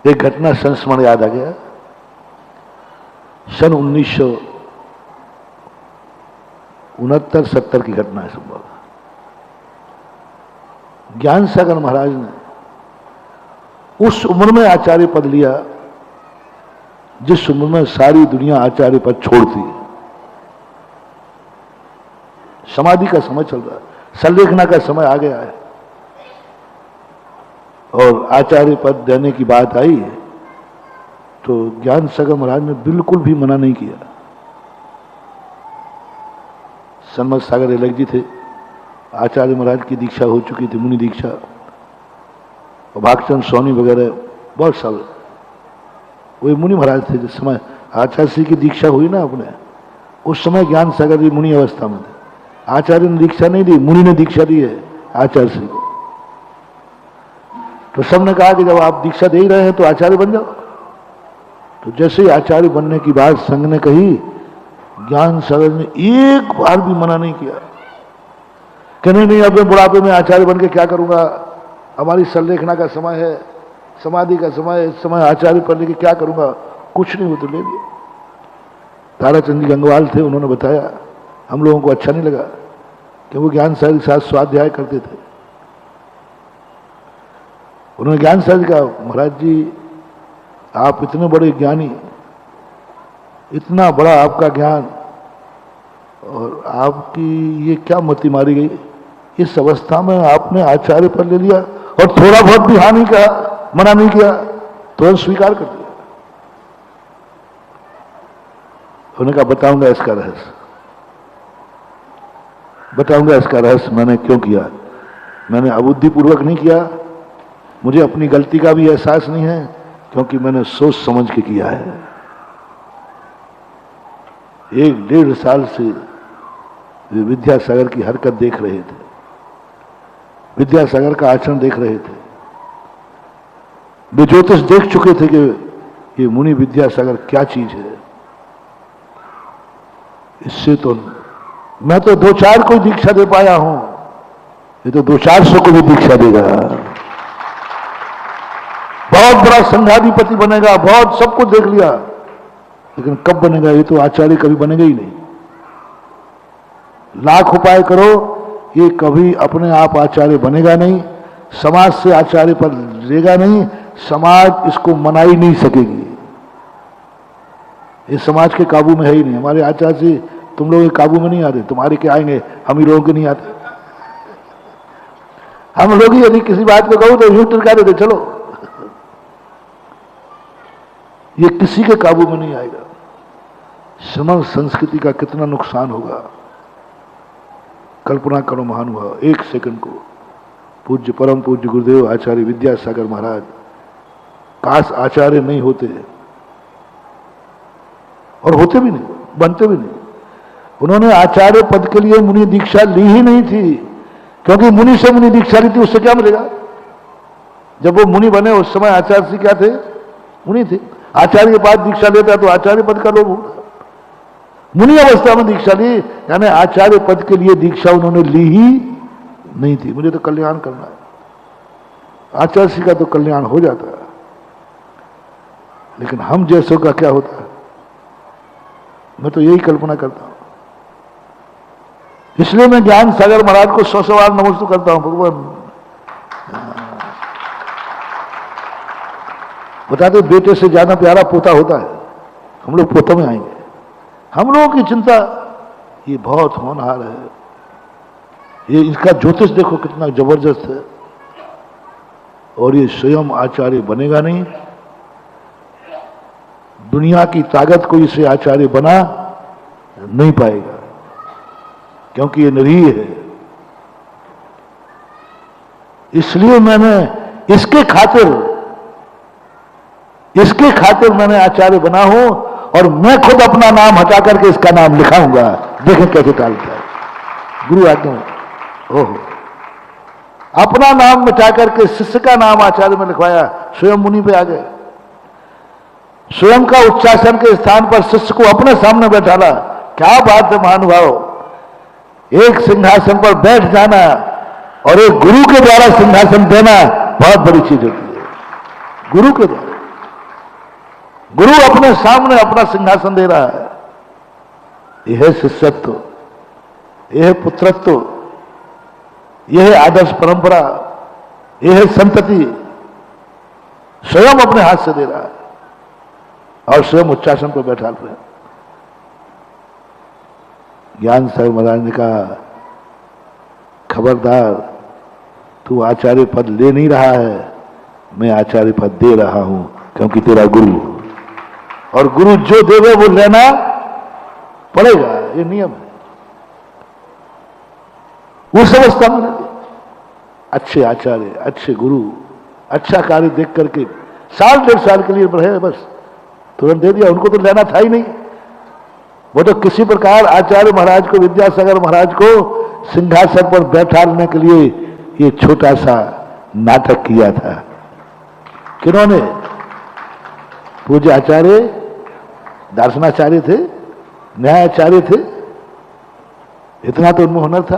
एक घटना संस्मरण याद आ गया। सन 1969-70 की घटना है संभव। ज्ञान सागर महाराज ने उस उम्र में आचार्य पद लिया जिस उम्र में सारी दुनिया आचार्य पद छोड़ती। समाधि का समय चल रहा है, संलेखना का समय आ गया है और आचार्य पद देने की बात आई है तो ज्ञान सागर महाराज ने बिल्कुल भी मना नहीं किया। सन्मत सागर अलग जी थे, आचार्य महाराज की दीक्षा हो चुकी थी, मुनि दीक्षा, और भागचंद सोनी वगैरह बहुत साल वही मुनि महाराज थे। जिस समय आचार्य श्री की दीक्षा हुई ना अपने, उस समय ज्ञान सागर जी मुनि अवस्था में थे। आचार्य ने दीक्षा नहीं दी, मुनि ने दीक्षा दी है आचार्य श्री को। तो सबने कहा कि जब आप दीक्षा दे ही रहे हैं तो आचार्य बन जाओ। तो जैसे ही आचार्य बनने की बात संघ ने कही, ज्ञान सागर ने एक बार भी मना नहीं किया। कहने नहीं, अब मैं बुढ़ापे में आचार्य बन के क्या करूंगा, हमारी संलेखना का समय है, समाधि का समय है, इस समय आचार्य पढ़ने के क्या करूंगा, कुछ नहीं, वो तो ले लिया। ताराचंद जी गंगवाल थे, उन्होंने बताया, हम लोगों को अच्छा नहीं लगा कि वो ज्ञान सागर के साथ स्वाध्याय करते थे। उन्होंने ज्ञान सागर जी कहा, महाराज जी आप इतने बड़े ज्ञानी, इतना बड़ा आपका ज्ञान, और आपकी ये क्या मति मारी गई, इस अवस्था में आपने आचार्य पर ले लिया और थोड़ा बहुत भी हाँ नहीं कहा, मना नहीं किया, तो स्वीकार कर दिया। उन्होंने कहा बताऊंगा इसका रहस्य, बताऊंगा इसका रहस्य मैंने क्यों किया। मैंने अबुद्धिपूर्वक नहीं किया, मुझे अपनी गलती का भी एहसास नहीं है, क्योंकि मैंने सोच समझ के किया है। 1-1.5 साल से वे विद्यासागर की हरकत देख रहे थे, विद्यासागर का आचरण देख रहे थे। वे ज्योतिष देख चुके थे कि ये मुनि विद्यासागर क्या चीज है। इससे तो मैं तो 2-4 को दीक्षा दे पाया हूं, ये तो 200-400 को भी दीक्षा देगा। बहुत बड़ा संघाधिपति बनेगा, बहुत सब कुछ देख लिया, लेकिन कब बनेगा, ये तो आचार्य कभी बनेगा ही नहीं। लाख उपाय करो, ये कभी अपने आप आचार्य बनेगा नहीं, समाज से आचार्य पर लेगा नहीं, समाज इसको मना ही नहीं सकेगी। ये समाज के काबू में है ही नहीं। हमारे आचार्य जी तुम लोग के काबू में नहीं आते, तुम्हारे क्या आएंगे, हम ही लोगों के नहीं आते। हम लोग ही यदि किसी बात को कहो तो यूं टरका देते, चलो, ये किसी के काबू में नहीं आएगा। समझ संस्कृति का कितना नुकसान होगा, कल्पना करो महानुभाव। 1 सेकंड को पूज्य परम पूज्य गुरुदेव आचार्य विद्यासागर महाराज, काश आचार्य नहीं होते, और होते भी नहीं, बनते भी नहीं। उन्होंने आचार्य पद के लिए मुनि दीक्षा ली ही नहीं थी, क्योंकि मुनि से मुनि दीक्षा ली थी, उससे क्या मिलेगा। जब वो मुनि बने उस समय आचार्य से क्या थे, मुनि थे। आचार्य के पास दीक्षा लेता तो आचार्य पद का लोभ होगा। मुनि अवस्था में दीक्षा ली, यानी आचार्य पद के लिए दीक्षा उन्होंने ली ही नहीं थी। मुझे तो कल्याण करना है, आचार्य श्री का तो कल्याण हो जाता है, लेकिन हम जैसों का क्या होता है, मैं तो यही कल्पना करता हूं। इसलिए मैं ज्ञान सागर महाराज को 100 बार नमस्ते करता हूं। भगवान बताते बेटे से ज्यादा प्यारा पोता होता है, हम लोग पोतों में आएंगे। हम लोगों की चिंता ये बहुत होनहार है। ये इसका ज्योतिष देखो कितना जबरदस्त है, और ये स्वयं आचार्य बनेगा नहीं। दुनिया की ताकत को इसे आचार्य बना नहीं पाएगा, क्योंकि ये निरीह है। इसलिए मैंने इसके खातिर मैंने आचार्य बना हूं, और मैं खुद अपना नाम हटा करके इसका नाम लिखाऊंगा। देखें कैसे टालता है गुरु आज्ञा। ओहो, अपना नाम मिटा करके शिष्य का नाम आचार्य में लिखवाया, स्वयं मुनि पे आ गए। स्वयं का उच्चासन के स्थान पर शिष्य को अपने सामने बैठाला। क्या बात है महानुभाव, एक सिंहासन पर बैठ जाना और एक गुरु के द्वारा सिंहासन देना बहुत बड़ी चीज होती है। गुरु के द्वारा गुरु अपने सामने अपना सिंहासन दे रहा है। यह है शिष्यत्व, यह है पुत्रत्व, यह है आदर्श परंपरा, यह है संतति। स्वयं अपने हाथ से दे रहा है और स्वयं उच्चासन पर बैठा रहे। ज्ञान सागर महाराज ने कहा, खबरदार, तू आचार्य पद ले नहीं रहा है, मैं आचार्य पद दे रहा हूं, क्योंकि तेरा गुरु, और गुरु जो देवे वो लेना पड़ेगा, ये नियम है। उस अवस्था में अच्छे आचार्य, अच्छे गुरु, अच्छा कार्य देख करके साल 1.5 साल के लिए बढ़े, बस तुरंत दे दिया। उनको तो लेना था ही नहीं। वो तो किसी प्रकार आचार्य महाराज को, विद्यासागर महाराज को सिंहासन पर बैठाने के लिए ये छोटा सा नाटक किया था। किन्होंने? पूज्य आचार्य दर्शनाचार्य थे, न्यायाचार्य थे, इतना तो उनमें हुनर था।